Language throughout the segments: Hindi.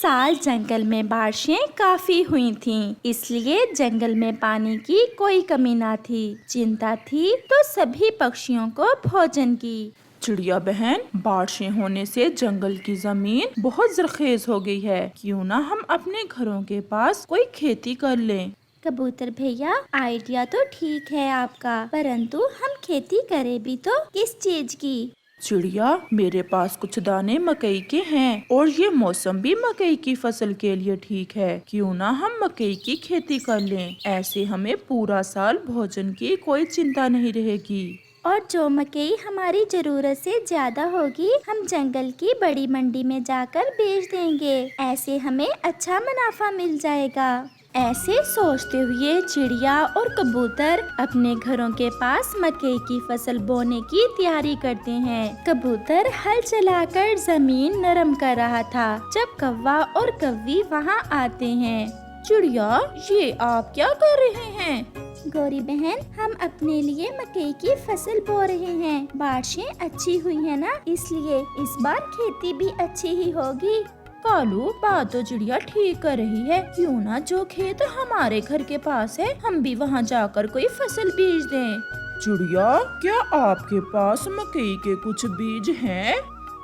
साल जंगल में बारिशें काफी हुई थीं, इसलिए जंगल में पानी की कोई कमी ना थी। चिंता थी तो सभी पक्षियों को भोजन की। चिड़िया बहन, बारिशें होने से जंगल की जमीन बहुत जरखेज हो गई है। क्यों ना हम अपने घरों के पास कोई खेती कर लें। कबूतर भैया, आइडिया तो ठीक है आपका, परंतु हम खेती करें भी तो किस चीज की? चिड़िया, मेरे पास कुछ दाने मकई के हैं और ये मौसम भी मकई की फसल के लिए ठीक है। क्यों ना हम मकई की खेती कर लें। ऐसे हमें पूरा साल भोजन की कोई चिंता नहीं रहेगी। और जो मकई हमारी जरूरत से ज्यादा होगी, हम जंगल की बड़ी मंडी में जाकर बेच देंगे। ऐसे हमें अच्छा मुनाफा मिल जाएगा। ऐसे सोचते हुए चिड़िया और कबूतर अपने घरों के पास मकई की फसल बोने की तैयारी करते हैं। कबूतर हल चलाकर जमीन नरम कर रहा था जब कौवा और कव्वी वहाँ आते हैं। चिड़िया, ये आप क्या कर रहे हैं? गौरी बहन, हम अपने लिए मकई की फसल बो रहे हैं। बारिशें अच्छी हुई है ना, इसलिए इस बार खेती भी अच्छी ही होगी। कालू, बात तो चिड़िया ठीक कर रही है। क्यों ना जो खेत हमारे घर के पास है, हम भी वहाँ जाकर कोई फसल बीज दें। चिड़िया, क्या आपके पास मकई के कुछ बीज हैं?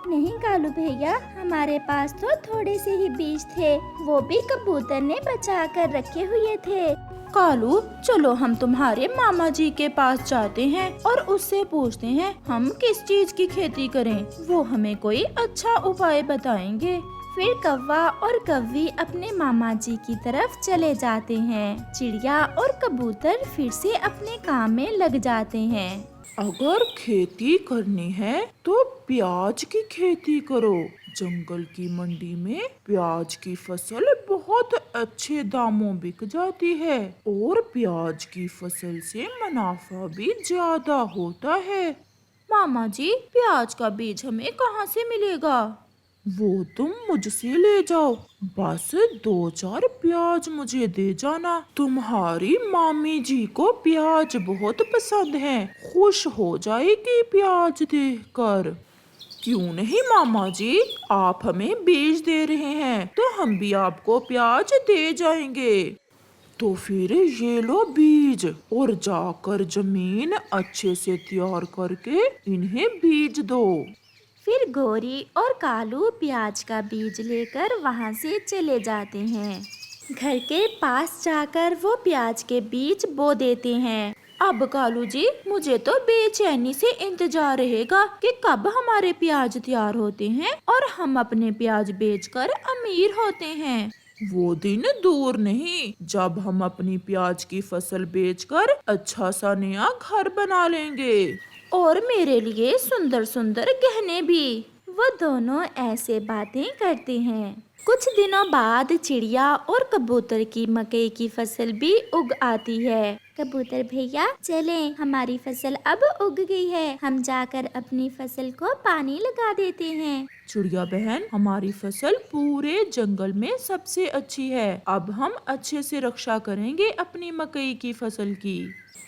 नहीं कालू भैया, हमारे पास तो थोड़े से ही बीज थे, वो भी कबूतर ने बचा कर रखे हुए थे। कालू, चलो हम तुम्हारे मामा जी के पास जाते हैं और उससे पूछते हैं हम किस चीज की खेती करें। वो हमें कोई अच्छा उपाय बताएंगे। फिर कौवा और कव्वी अपने मामा जी की तरफ चले जाते हैं। चिड़िया और कबूतर फिर से अपने काम में लग जाते हैं। अगर खेती करनी है तो प्याज की खेती करो। जंगल की मंडी में प्याज की फसल बहुत अच्छे दामों बिक जाती है और प्याज की फसल से मुनाफा भी ज्यादा होता है। मामा जी, प्याज का बीज हमें कहाँ से मिलेगा? वो तुम मुझसे ले जाओ, बस 2-4 प्याज मुझे दे जाना। तुम्हारी मामी जी को प्याज बहुत पसंद है, खुश हो जाएगी प्याज देखकर। क्यों नहीं मामा जी, आप हमें बीज दे रहे हैं तो हम भी आपको प्याज दे जाएंगे। तो फिर ये लो बीज और जाकर जमीन अच्छे से तैयार करके इन्हें बीज दो। फिर गौरी और कालू प्याज का बीज लेकर वहाँ से चले जाते हैं। घर के पास जाकर वो प्याज के बीज बो देते हैं। अब कालू जी, मुझे तो बेचैनी से इंतजार रहेगा कि कब हमारे प्याज तैयार होते हैं और हम अपने प्याज बेचकर अमीर होते हैं। वो दिन दूर नहीं जब हम अपनी प्याज की फसल बेचकर अच्छा सा नया घर बना लेंगे और मेरे लिए सुंदर सुंदर गहने भी। वो दोनों ऐसे बातें करते हैं। कुछ दिनों बाद चिड़िया और कबूतर की मकई की फसल भी उग आती है। कबूतर भैया, चलें, हमारी फसल अब उग गई है, हम जाकर अपनी फसल को पानी लगा देते हैं। चिड़िया बहन, हमारी फसल पूरे जंगल में सबसे अच्छी है। अब हम अच्छे से रक्षा करेंगे अपनी मकई की फसल की।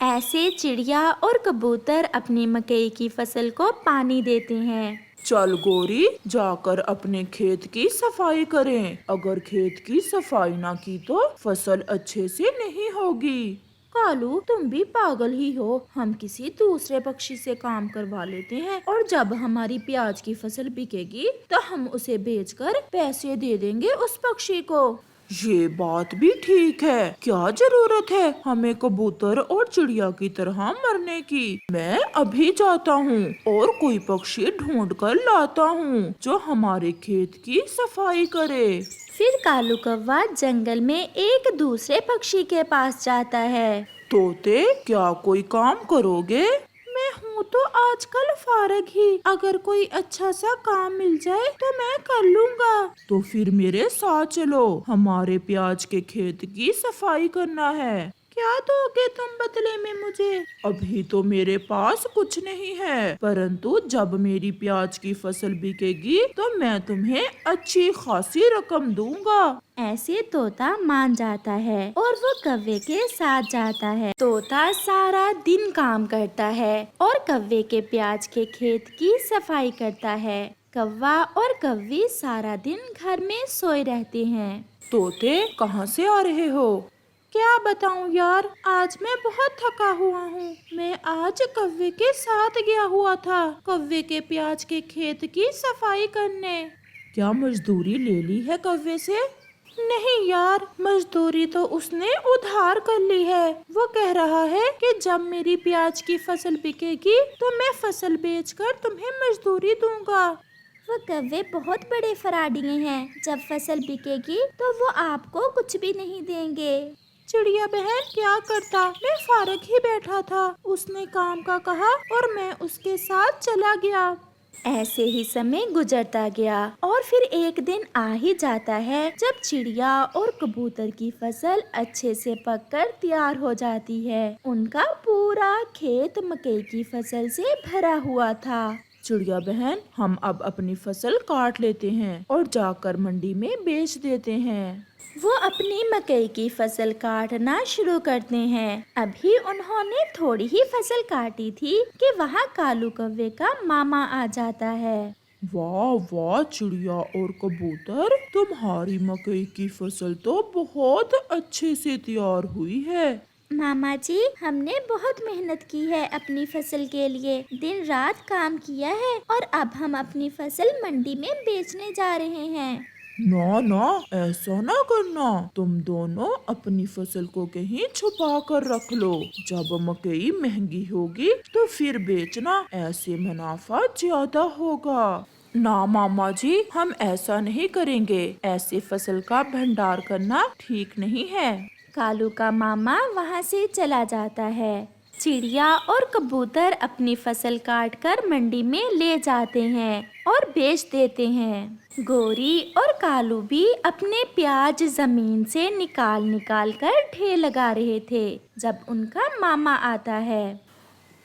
ऐसे चिड़िया और कबूतर अपनी मकई की फसल को पानी देते हैं। चल गोरी, जाकर अपने खेत की सफाई करें। अगर खेत की सफाई ना की तो फसल अच्छे से नहीं होगी। कालू, तुम भी पागल ही हो। हम किसी दूसरे पक्षी से काम करवा लेते हैं और जब हमारी प्याज की फसल बिकेगी तो हम उसे बेचकर पैसे दे देंगे उस पक्षी को। ये बात भी ठीक है। क्या जरूरत है हमें कबूतर और चिड़िया की तरह मरने की। मैं अभी जाता हूँ और कोई पक्षी ढूंढ कर लाता हूँ जो हमारे खेत की सफाई करे। फिर कालू कौवा जंगल में एक दूसरे पक्षी के पास जाता है। तोते, क्या कोई काम करोगे? मैं हूँ तो आजकल फारग ही। अगर कोई अच्छा सा काम मिल जाए तो मैं कर लूँगा। तो फिर मेरे साथ चलो, हमारे प्याज के खेत की सफाई करना है। क्या दोगे तुम बदले में मुझे? अभी तो मेरे पास कुछ नहीं है, परंतु जब मेरी प्याज की फसल बिकेगी तो मैं तुम्हें अच्छी खासी रकम दूंगा। ऐसे तोता मान जाता है और वो कौवे के साथ जाता है। तोता सारा दिन काम करता है और कौवे के प्याज के खेत की सफाई करता है। कौवा और कौवी सारा दिन घर में सोए रहते हैं। तोते कहाँ से आ रहे हो? क्या बताऊं यार, आज मैं बहुत थका हुआ हूँ। मैं आज कौवे के साथ गया हुआ था कौवे के प्याज के खेत की सफाई करने। क्या मजदूरी ले ली है कौवे से? नहीं यार, मजदूरी तो उसने उधार कर ली है। वो कह रहा है कि जब मेरी प्याज की फसल बिकेगी तो मैं फसल बेचकर तुम्हें मजदूरी दूंगा। वो कौवे बहुत बड़े फराडिये हैं, जब फसल बिकेगी तो वो आपको कुछ भी नहीं देंगे। चिड़िया बहन क्या करता, मैं फारग ही बैठा था। उसने काम का कहा और मैं उसके साथ चला गया। ऐसे ही समय गुजरता गया और फिर एक दिन आ ही जाता है जब चिड़िया और कबूतर की फसल अच्छे से पककर तैयार हो जाती है। उनका पूरा खेत मकई की फसल से भरा हुआ था। चिड़िया बहन, हम अब अपनी फसल काट लेते हैं और जाकर मंडी में बेच देते हैं। वो अपनी मकई की फसल काटना शुरू करते हैं। अभी उन्होंने थोड़ी ही फसल काटी थी कि वहाँ कालू कौवे का मामा आ जाता है। वाह वाह चिड़िया और कबूतर, तुम्हारी मकई की फसल तो बहुत अच्छे से तैयार हुई है। मामा जी, हमने बहुत मेहनत की है अपनी फसल के लिए, दिन रात काम किया है और अब हम अपनी फसल मंडी में बेचने जा रहे हैं। ना ना, ऐसा ना करना। तुम दोनों अपनी फसल को कहीं छुपा कर रख लो। जब मकई महंगी होगी तो फिर बेचना, ऐसे मुनाफा ज्यादा होगा। ना मामा जी, हम ऐसा नहीं करेंगे। ऐसे फसल का भंडार करना ठीक नहीं है। कालू का मामा वहाँ से चला जाता है। चिड़िया और कबूतर अपनी फसल काटकर मंडी में ले जाते हैं और बेच देते हैं। गोरी और कालू भी अपने प्याज जमीन से निकाल निकाल कर ढेर लगा रहे थे जब उनका मामा आता है।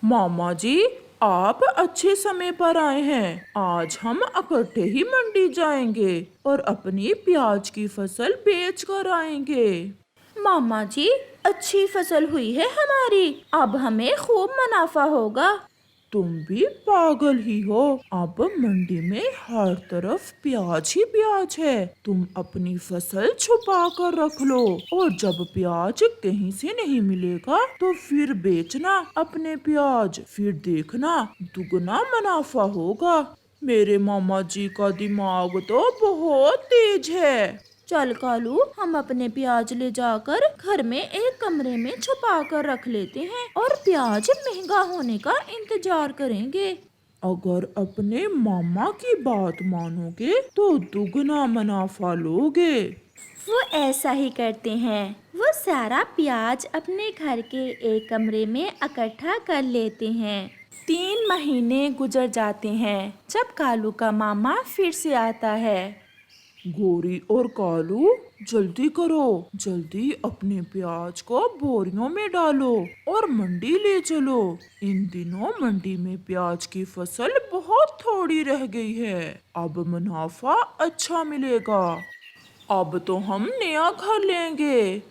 मामा जी, आप अच्छे समय पर आए हैं। आज हम इकट्ठे ही मंडी जाएंगे और अपनी प्याज की फसल बेच कर आएंगे। मामा जी, अच्छी फसल हुई है हमारी, अब हमें खूब मुनाफा होगा। तुम भी पागल ही हो। अब मंडी में हर तरफ प्याज ही प्याज है। तुम अपनी फसल छुपा कर रख लो और जब प्याज कहीं से नहीं मिलेगा तो फिर बेचना अपने प्याज। फिर देखना दुगना मुनाफा होगा। मेरे मामा जी का दिमाग तो बहुत तेज है। चल कालू, हम अपने प्याज ले जाकर घर में एक कमरे में छुपा कर रख लेते हैं और प्याज महंगा होने का इंतजार करेंगे। अगर अपने मामा की बात मानोगे तो दुगना मुनाफा लोगे। वो ऐसा ही करते हैं। वो सारा प्याज अपने घर के एक कमरे में इकट्ठा कर लेते हैं। 3 महीने गुजर जाते हैं जब कालू का मामा फिर से आता है। गोरी और कालू, जल्दी करो, जल्दी अपने प्याज को बोरियों में डालो और मंडी ले चलो। इन दिनों मंडी में प्याज की फसल बहुत थोड़ी रह गई है। अब मुनाफा अच्छा मिलेगा। अब तो हम नया घर लेंगे।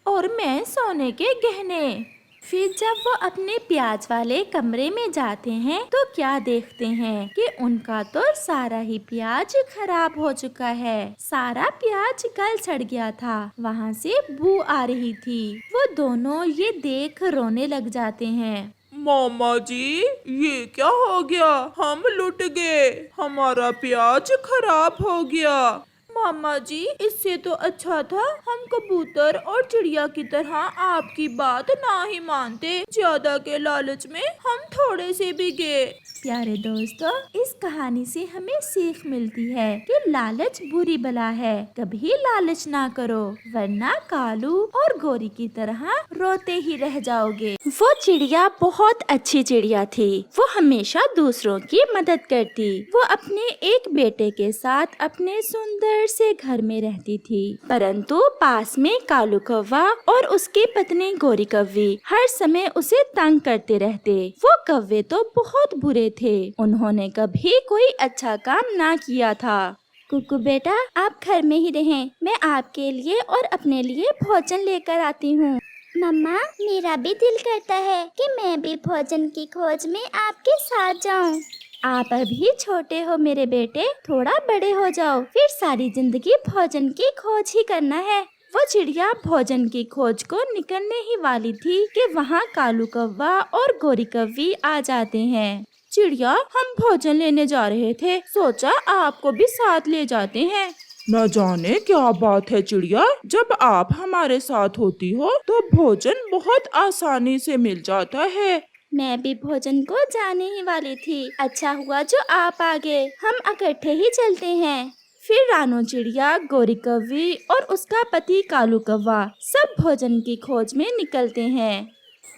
और मैं सोने के गहने। फिर जब वो अपने प्याज वाले कमरे में जाते हैं तो क्या देखते हैं कि उनका तो सारा ही प्याज खराब हो चुका है। सारा प्याज गल सड़ गया था, वहाँ से बू आ रही थी। वो दोनों ये देख रोने लग जाते हैं। मामा जी, ये क्या हो गया? हम लुट गए, हमारा प्याज खराब हो गया। मामा जी, इससे तो अच्छा था हम कबूतर और चिड़िया की तरह आपकी बात ना ही मानते। ज्यादा के लालच में हम थोड़े से भी गए। प्यारे दोस्तों, इस कहानी से हमें सीख मिलती है कि लालच बुरी बला है। कभी लालच ना करो, वरना कालू और गोरी की तरह रोते ही रह जाओगे। वो चिड़िया बहुत अच्छी चिड़िया थी। वो हमेशा दूसरों की मदद करती। वो अपने एक बेटे के साथ अपने सुंदर से घर में रहती थी, परंतु पास में कालू कौवा और उसकी पत्नी गोरी कौवी हर समय उसे तंग करते रहते। वो कौवे तो बहुत बुरे थे, उन्होंने कभी कोई अच्छा काम ना किया था। कुकू बेटा, आप घर में ही रहें, मैं आपके लिए और अपने लिए भोजन लेकर आती हूँ। मम्मा, मेरा भी दिल करता है कि मैं भी भोजन की खोज में आपके साथ जाऊँ। आप अभी छोटे हो मेरे बेटे, थोड़ा बड़े हो जाओ, फिर सारी जिंदगी भोजन की खोज ही करना है। वो चिड़िया भोजन की खोज को निकलने ही वाली थी कि वहाँ कालू कौवा और गोरी कौवी आ जाते हैं। चिड़िया, हम भोजन लेने जा रहे थे, सोचा आपको भी साथ ले जाते हैं। न जाने क्या बात है चिड़िया, जब आप हमारे साथ होती हो तो भोजन बहुत आसानी से मिल जाता है। मैं भी भोजन को जाने ही वाली थी, अच्छा हुआ जो आप आ गए, हम इकट्ठे ही चलते हैं। फिर रानो चिड़िया, गोरी कौवी और उसका पति कालू कौवा सब भोजन की खोज में निकलते हैं।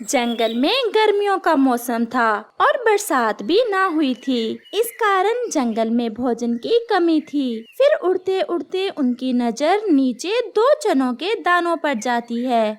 जंगल में गर्मियों का मौसम था और बरसात भी ना हुई थी, इस कारण जंगल में भोजन की कमी थी। फिर उड़ते उड़ते उनकी नजर नीचे 2 चनों के दानों पर जाती है।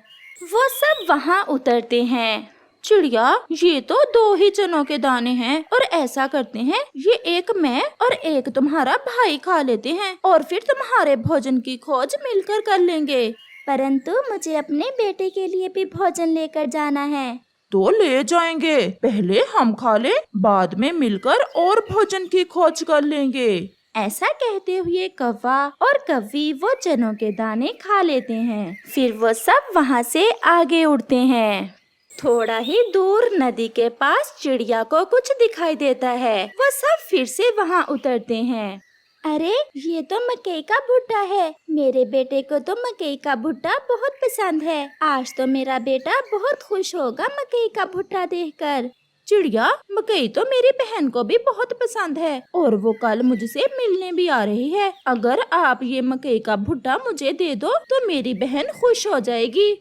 वो सब वहाँ उतरते हैं। चिड़िया, ये तो 2 ही चनों के दाने हैं और ऐसा करते हैं, ये एक मैं और एक तुम्हारा भाई खा लेते हैं और फिर तुम्हारे भोजन की खोज मिलकर कर लेंगे। परंतु मुझे अपने बेटे के लिए भी भोजन लेकर जाना है। तो ले जाएंगे, पहले हम खा ले, बाद में मिलकर और भोजन की खोज कर लेंगे। ऐसा कहते हुए कौवा और कौवी वो चनों के दाने खा लेते हैं। फिर वो सब वहाँ से आगे उड़ते हैं। थोड़ा ही दूर नदी के पास चिड़िया को कुछ दिखाई देता है। वो सब फिर से वहाँ उतरते हैं। अरे, ये तो मकई का भुट्टा है। मेरे बेटे को तो मकई का भुट्टा बहुत पसंद है। आज तो मेरा बेटा बहुत खुश होगा मकई का भुट्टा देखकर। चिड़िया, मकई तो मेरी बहन को भी बहुत पसंद है और वो कल मुझसे मिलने भी आ रही है। अगर आप ये मकई का भुट्टा मुझे दे दो तो मेरी बहन खुश हो जाएगी।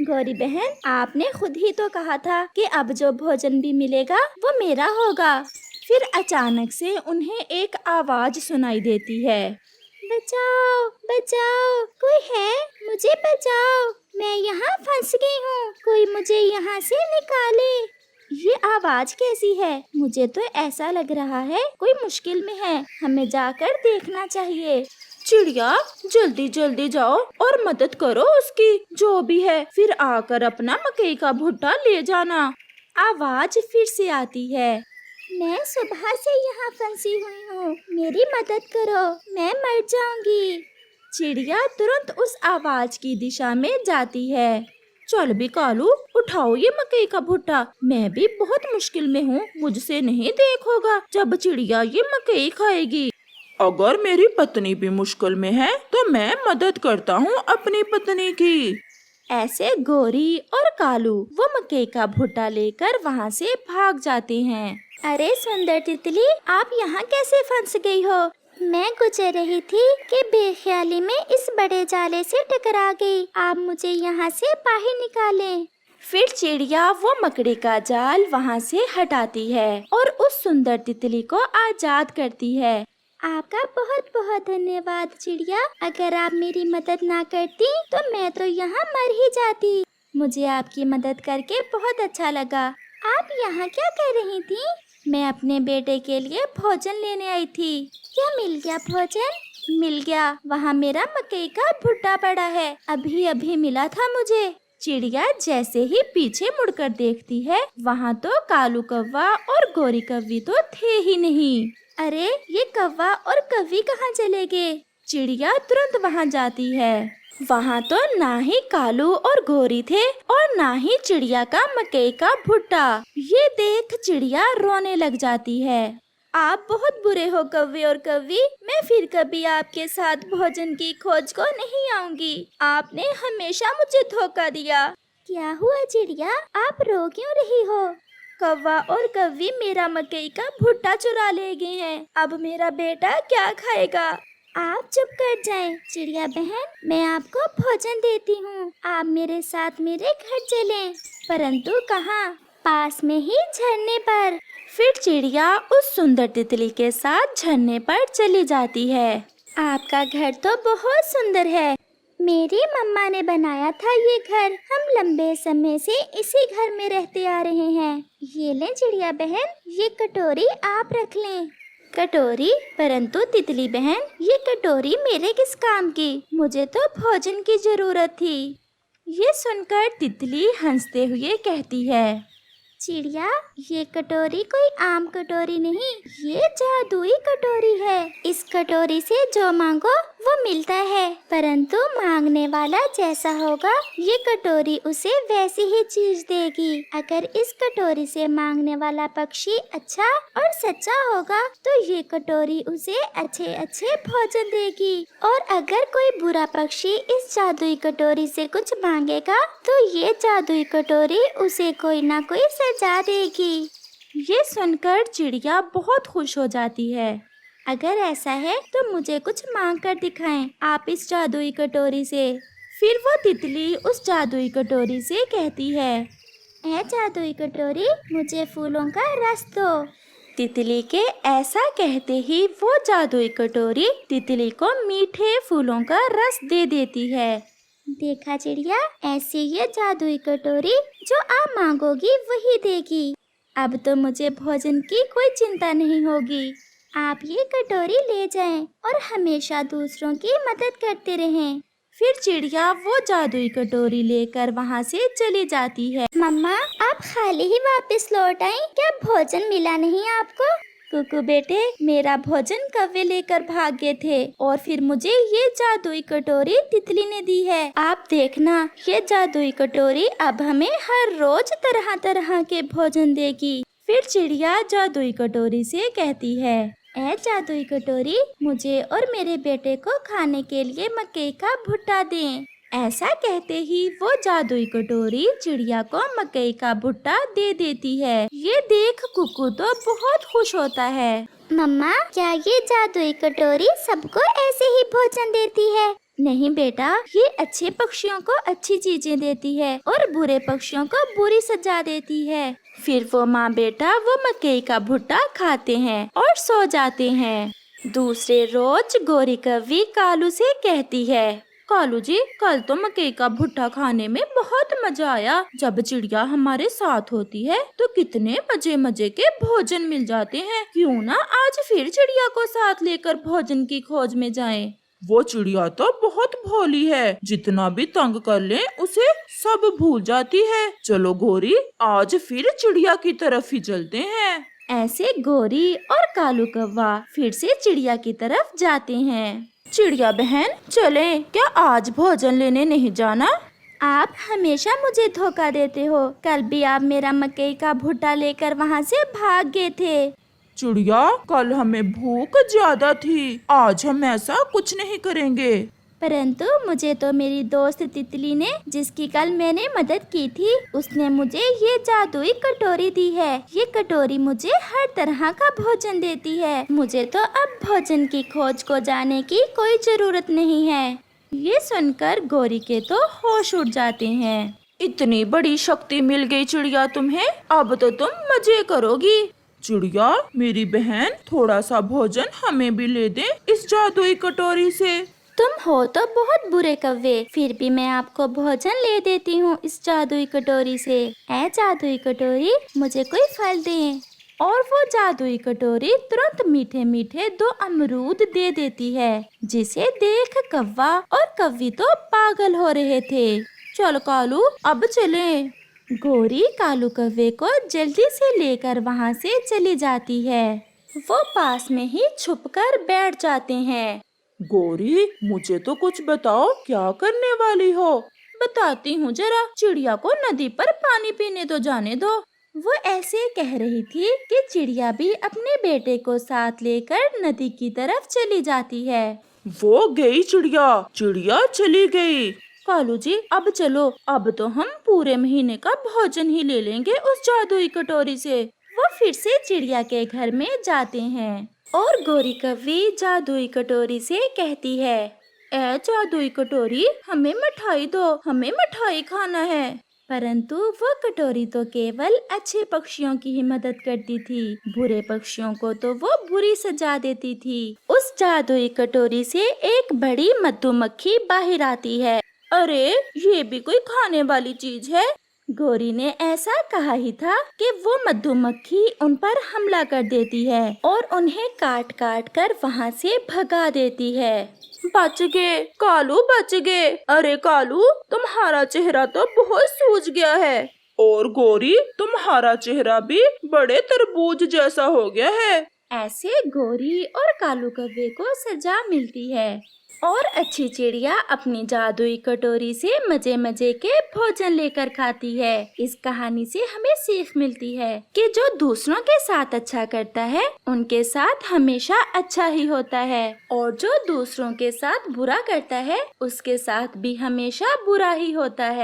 गौरी बहन, आपने खुद ही तो कहा था कि अब जो भोजन भी मिलेगा वो मेरा होगा। फिर अचानक से उन्हें एक आवाज सुनाई देती है। बचाओ बचाओ, कोई है, मुझे बचाओ, मैं यहाँ फंस गई हूँ, कोई मुझे यहाँ से निकाले। ये आवाज कैसी है? मुझे तो ऐसा लग रहा है कोई मुश्किल में है, हमें जाकर देखना चाहिए। चिड़िया, जल्दी जल्दी जाओ और मदद करो उसकी, जो भी है, फिर आकर अपना मकई का भुट्टा ले जाना। आवाज फिर से आती है। मैं सुबह से यहाँ फंसी हुई हूँ, मेरी मदद करो, मैं मर जाऊंगी। चिड़िया तुरंत उस आवाज की दिशा में जाती है। चल भी कालू, उठाओ ये मकई का भुट्टा, मैं भी बहुत मुश्किल में हूँ, मुझसे नहीं देखोगा जब चिड़िया ये मकई खाएगी। अगर मेरी पत्नी भी मुश्किल में है तो मैं मदद करता हूँ अपनी पत्नी की। ऐसे गोरी और कालू वो मकई का भुट्टा लेकर वहाँ से भाग जाते हैं। अरे सुंदर तितली, आप यहाँ कैसे फंस गई हो? मैं गुजर रही थी कि बेख्याली में इस बड़े जाले से टकरा गई, आप मुझे यहाँ से बाहर निकालें। फिर चिड़िया वो मकड़ी का जाल वहाँ से हटाती है और उस सुंदर तितली को आजाद करती है। आपका बहुत बहुत धन्यवाद चिड़िया, अगर आप मेरी मदद ना करती तो मैं तो यहाँ मर ही जाती। मुझे आपकी मदद करके बहुत अच्छा लगा। आप यहाँ क्या कर रही थी? मैं अपने बेटे के लिए भोजन लेने आई थी। क्या मिल गया भोजन? मिल गया, वहाँ मेरा मकई का भुट्टा पड़ा है, अभी अभी मिला था मुझे। चिड़िया जैसे ही पीछे मुड़कर देखती है, वहाँ तो कालू कौवा और गोरी कौवी तो थे ही नहीं। अरे, ये कौवा और कौवी कहाँ चले गए? चिड़िया तुरंत वहाँ जाती है। वहाँ तो ना ही कालू और गोरी थे और ना ही चिड़िया का मकई का भुट्टा। ये देख चिड़िया रोने लग जाती है। आप बहुत बुरे हो कौवे और कौवी, मैं फिर कभी आपके साथ भोजन की खोज को नहीं आऊंगी। आपने हमेशा मुझे धोखा दिया। क्या हुआ चिड़िया, आप रो क्यों रही हो? कौवा और कौवी मेरा मकई का भुट्टा चुरा ले गए हैं, अब मेरा बेटा क्या खाएगा? आप चुप कर जाएं, चिड़िया बहन, मैं आपको भोजन देती हूँ, आप मेरे साथ मेरे घर चलें। परंतु कहाँ? पास में ही झरने पर। फिर चिड़िया उस सुंदर तितली के साथ झरने पर चली जाती है। आपका घर तो बहुत सुंदर है, मेरी मम्मा ने बनाया था ये घर, हम लंबे समय से इसी घर में रहते आ रहे हैं। ये लें चिड़िया बहन, ये कटोरी आप रख लें। कटोरी? परंतु तितली बहन, ये कटोरी मेरे किस काम की? मुझे तो भोजन की जरूरत थी। ये सुनकर तितली हंसते हुए कहती है, चिड़िया ये कटोरी कोई आम कटोरी नहीं, ये जादुई कटोरी है। इस कटोरी से जो मांगो वो मिलता है, परंतु मांगने वाला जैसा होगा ये कटोरी उसे वैसी ही चीज देगी। अगर इस कटोरी से मांगने वाला पक्षी अच्छा और सच्चा होगा तो ये कटोरी उसे अच्छे अच्छे भोजन देगी, और अगर कोई बुरा पक्षी इस जादुई कटोरी से कुछ मांगेगा तो ये जादुई कटोरी उसे कोई ना कोई सजा देगी। ये सुनकर चिड़िया बहुत खुश हो जाती है। अगर ऐसा है तो मुझे कुछ मांग कर दिखाएं आप इस जादुई कटोरी से। फिर वो तितली उस जादुई कटोरी से कहती है, ऐ जादुई कटोरी मुझे फूलों का रस दो। तितली के ऐसा कहते ही वो जादुई कटोरी तितली को मीठे फूलों का रस दे देती है। देखा चिड़िया, ऐसी ये जादुई कटोरी जो आप मांगोगी वही देगी। अब तो मुझे भोजन की कोई चिंता नहीं होगी। आप ये कटोरी ले जाएं और हमेशा दूसरों की मदद करते रहें। फिर चिड़िया वो जादुई कटोरी लेकर वहाँ से चली जाती है। मम्मा, आप खाली ही वापस लौट आई, क्या भोजन मिला नहीं आपको? कुकू बेटे, मेरा भोजन कौवे लेकर भाग गए थे और फिर मुझे ये जादुई कटोरी तितली ने दी है। आप देखना, ये जादुई कटोरी अब हमें हर रोज तरह तरह के भोजन देगी। फिर चिड़िया जादुई कटोरी से कहती है, ऐ जादुई कटोरी मुझे और मेरे बेटे को खाने के लिए मकई का भुट्टा दें। ऐसा कहते ही वो जादुई कटोरी चिड़िया को मकई का भुट्टा दे देती है। ये देख कुकू तो बहुत खुश होता है। मम्मा, क्या ये जादुई कटोरी सबको ऐसे ही भोजन देती है? नहीं बेटा, ये अच्छे पक्षियों को अच्छी चीजें देती है और बुरे पक्षियों को बुरी सजा देती है। फिर वो माँ बेटा वो मकई का भुट्टा खाते हैं और सो जाते हैं। दूसरे रोज गोरी कौवी कालू से कहती है, कालू जी, कल तो मकई का भुट्टा खाने में बहुत मजा आया। जब चिड़िया हमारे साथ होती है तो कितने मजे मजे के भोजन मिल जाते हैं। क्यों ना आज फिर चिड़िया को साथ लेकर भोजन की खोज में जाएं। वो चिड़िया तो बहुत भोली है, जितना भी तंग कर ले उसे सब भूल जाती है। चलो गोरी, आज फिर चिड़िया की तरफ ही चलते हैं। ऐसे गोरी और कालू कौवा फिर से चिड़िया की तरफ जाते हैं। चिड़िया बहन, चलें, क्या आज भोजन लेने नहीं जाना? आप हमेशा मुझे धोखा देते हो। कल भी आप मेरा मकई का भुट्टा लेकर वहाँ से भाग गए थे। चिड़िया, कल हमें भूख ज्यादा थी, आज हम ऐसा कुछ नहीं करेंगे। परंतु मुझे तो मेरी दोस्त तितली ने, जिसकी कल मैंने मदद की थी, उसने मुझे ये जादुई कटोरी दी है। ये कटोरी मुझे हर तरह का भोजन देती है। मुझे तो अब भोजन की खोज को जाने की कोई जरूरत नहीं है। ये सुनकर गोरी के तो होश उड़ जाते हैं। इतनी बड़ी शक्ति मिल गई चिड़िया तुम्हें, अब तो तुम मजे करोगी। चिड़िया मेरी बहन, थोड़ा सा भोजन हमें भी ले दे इस जादुई कटोरी से। तुम हो तो बहुत बुरे कौवे, फिर भी मैं आपको भोजन ले देती हूँ इस जादुई कटोरी से। ऐ जादुई कटोरी, मुझे कोई फल दे। और वो जादुई कटोरी तुरंत मीठे मीठे 2 अमरूद दे देती है, जिसे देख कौवा और कौवी तो पागल हो रहे थे। चल कालू, अब चलें। गोरी कालू कौवे को जल्दी से लेकर वहाँ से चली जाती है। वो पास में ही छुपकर बैठ जाते हैं। गोरी, मुझे तो कुछ बताओ, क्या करने वाली हो? बताती हूँ जरा, चिड़िया को नदी पर पानी पीने तो जाने दो। वो ऐसे कह रही थी कि चिड़िया भी अपने बेटे को साथ लेकर नदी की तरफ चली जाती है। वो गई चिड़िया, चिड़िया चली गई। कालू जी, अब चलो, अब तो हम पूरे महीने का भोजन ही ले लेंगे उस जादुई कटोरी से। वो फिर से चिड़िया के घर में जाते हैं और गोरी कौवी जादुई कटोरी से कहती है, ऐ जादुई कटोरी, हमें मिठाई दो, हमें मिठाई खाना है। परंतु वो कटोरी तो केवल अच्छे पक्षियों की ही मदद करती थी, बुरे पक्षियों को तो वो बुरी सजा देती थी। उस जादुई कटोरी से एक बड़ी मधुमक्खी बाहर आती है। अरे, ये भी कोई खाने वाली चीज है। गोरी ने ऐसा कहा ही था कि वो मधुमक्खी उन पर हमला कर देती है और उन्हें काट काट कर वहाँ से भगा देती है। बच गए कालू, बच गए। अरे कालू, तुम्हारा चेहरा तो बहुत सूज गया है। और गौरी, तुम्हारा चेहरा भी बड़े तरबूज जैसा हो गया है। ऐसे गौरी और कालू कौवे को सजा मिलती है और अच्छी चिड़िया अपनी जादुई कटोरी से मजे मजे के भोजन लेकर खाती है। इस कहानी से हमें सीख मिलती है कि जो दूसरों के साथ अच्छा करता है उनके साथ हमेशा अच्छा ही होता है, और जो दूसरों के साथ बुरा करता है उसके साथ भी हमेशा बुरा ही होता है।